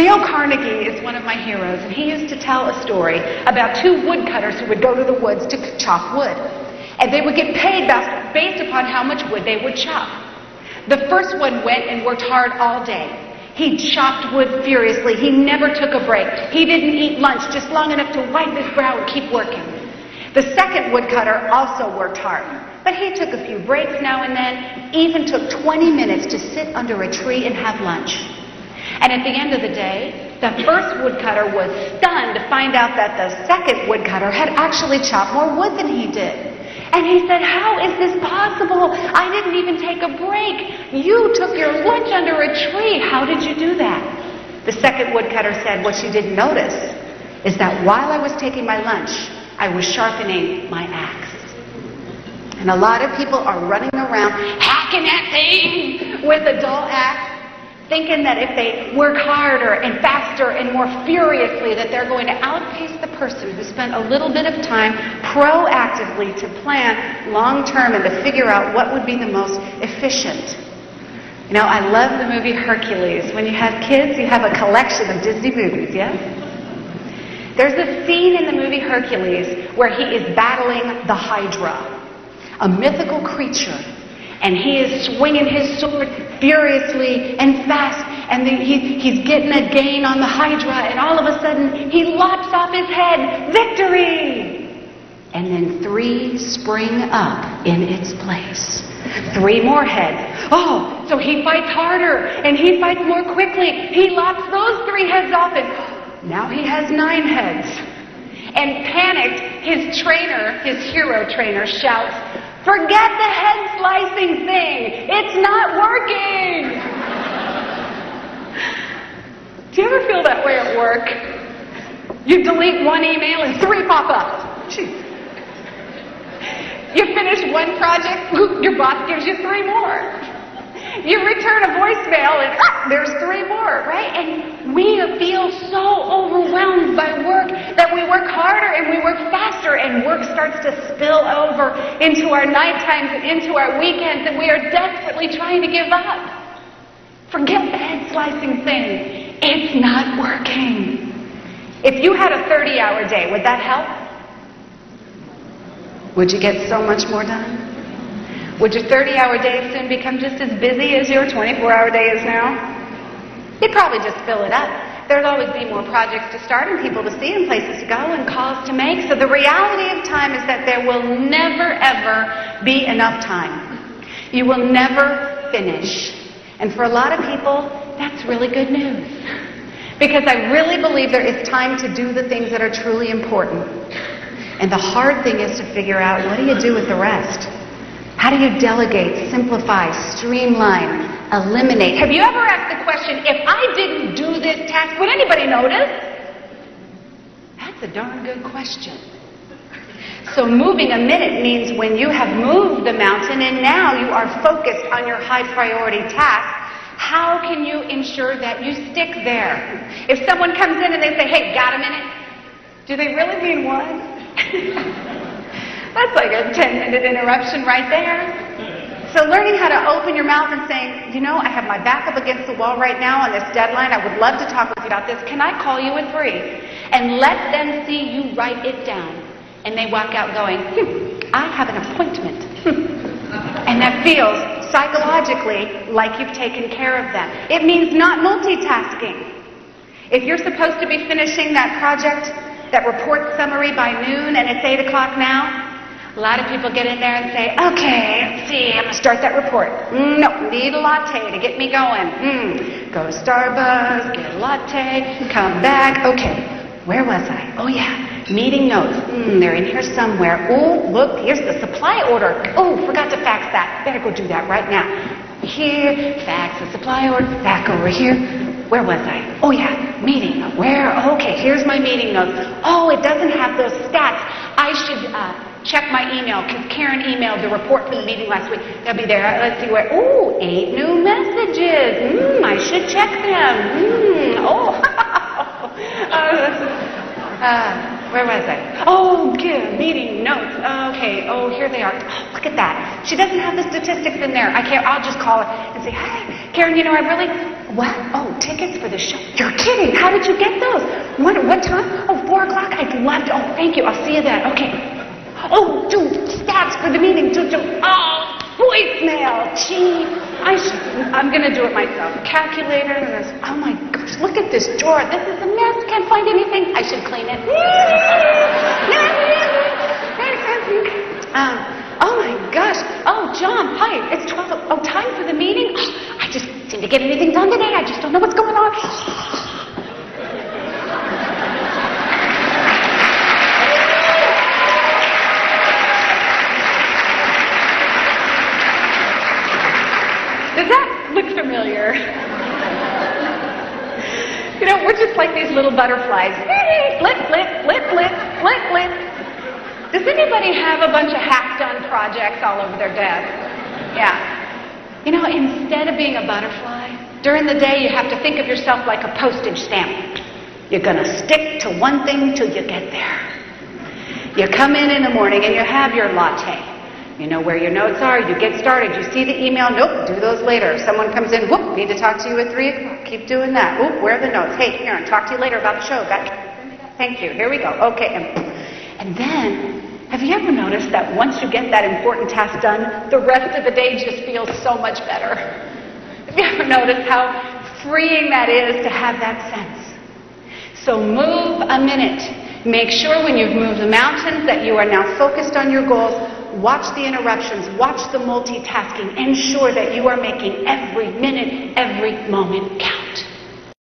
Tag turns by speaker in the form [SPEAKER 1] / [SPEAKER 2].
[SPEAKER 1] Dale Carnegie is one of my heroes, and he used to tell a story about two woodcutters who would go to the woods to chop wood. And they would get paid based upon how much wood they would chop. The first one went and worked hard all day. He chopped wood furiously. He never took a break. He didn't eat lunch, just long enough to wipe his brow and keep working. The second woodcutter also worked hard, but he took a few breaks now and then, even took 20 minutes to sit under a tree and have lunch. And at the end of the day, the first woodcutter was stunned to find out that the second woodcutter had actually chopped more wood than he did. And he said, "How is this possible? I didn't even take a break. You took your lunch under a tree. How did you do that?" The second woodcutter said, "What you didn't notice is that while I was taking my lunch, I was sharpening my axe." And a lot of people are running around hacking at things with a dull axe, thinking that if they work harder and faster and more furiously that they're going to outpace the person who spent a little bit of time proactively to plan long-term and to figure out what would be the most efficient. You know, I love the movie Hercules. When you have kids, you have a collection of Disney movies, yes? There's a scene in the movie Hercules where he is battling the Hydra, a mythical creature. And he is swinging his sword furiously and fast, and he's getting a gain on the Hydra, and all of a sudden he lops off his head. Victory! And then 3 spring up in its place. 3 more heads. Oh, so he fights harder, and he fights more quickly. He lops those 3 heads off, and now he has 9 heads. And panicked, his trainer, his hero trainer, shouts, "Forget the head slicing thing. It's not working." Do you ever feel that way at work? You delete one email and 3 pop up. Jeez. You finish one project, your boss gives you 3 more. You return a voicemail and there's 3 more, right? And we feel so overwhelmed by work that we work harder and we work faster, and work starts to spill over into our night times and into our weekends, and we are desperately trying to give up. Forget the head slicing thing. It's not working. If you had a 30-hour day, would that help? Would you get so much more done? Would your 30-hour day soon become just as busy as your 24-hour day is now? You'd probably just fill it up. There'd always be more projects to start and people to see and places to go and calls to make. So the reality of time is that there will never, ever be enough time. You will never finish. And for a lot of people, that's really good news. Because I really believe there is time to do the things that are truly important. And the hard thing is to figure out, what do you do with the rest? How do you delegate, simplify, streamline, eliminate? Have you ever asked the question, if I didn't do this task, would anybody notice? That's a darn good question. So moving a minute means when you have moved the mountain and now you are focused on your high priority task, how can you ensure that you stick there? If someone comes in and they say, "Hey, got a minute?" Do they really mean one? That's like a 10-minute interruption right there. So learning how to open your mouth and saying, "You know, I have my back up against the wall right now on this deadline. I would love to talk with you about this. Can I call you at 3? And let them see you write it down. And they walk out going, "I have an appointment." And that feels psychologically like you've taken care of them. It means not multitasking. If you're supposed to be finishing that project, that report summary by noon, and it's 8 o'clock now, a lot of people get in there and say, "Okay, let's see, I'm going to start that report. No, need a latte to get me going. Go to Starbucks, get a latte, come back. Okay, where was I? Oh yeah, meeting notes. They're in here somewhere. Oh, look, here's the supply order. Oh, forgot to fax that. Better go do that right now. Here, fax the supply order, back over here. Where was I? Oh yeah, meeting. Where? Okay, here's my meeting notes. Oh, it doesn't have those stats. I should check my email, because Karen emailed the report for the meeting last week. They'll be there. Let's see where. Oh, 8 new messages. I should check them. Where was I? Oh, good. Meeting notes. Okay. Oh, here they are. Oh, look at that. She doesn't have the statistics in there. I'll just call her and say, "Hi, Karen, you know, I really What? Oh, tickets for the show. You're kidding. How did you get those? What time? Oh, 4 o'clock. I'd love to. Oh, thank you. I'll see you then. Okay. Oh, dude, stats for the meeting. Oh, voicemail. Gee, I'm going to do it myself. Calculator. Oh, my gosh. Look at this drawer. This is a mess. Can't find anything. I should clean it. Oh, my gosh. Oh, John, hi. It's 12. Oh, time for the meeting? Oh, I just seem to get anything done today. I just don't know what's going on. Does that look familiar? You know, we're just like these little butterflies. Flip, flip, flip, flip, flip, flip. Does anybody have a bunch of half-done projects all over their desk? Yeah. You know, instead of being a butterfly, during the day you have to think of yourself like a postage stamp. You're going to stick to one thing till you get there. You come in the morning and you have your latte. You know where your notes are. You get started. You see the email. Nope, do those later. Someone comes in. Whoop, need to talk to you at 3 o'clock. Keep doing that. Whoop, where are the notes? Hey, Karen, talk to you later about the show. Thank you. Here we go. Okay. And then, have you ever noticed that once you get that important task done, the rest of the day just feels so much better? Have you ever noticed how freeing that is to have that sense? So move a minute. Make sure when you've moved the mountains that you are now focused on your goals. Watch the interruptions. Watch the multitasking. Ensure that you are making every minute, every moment count.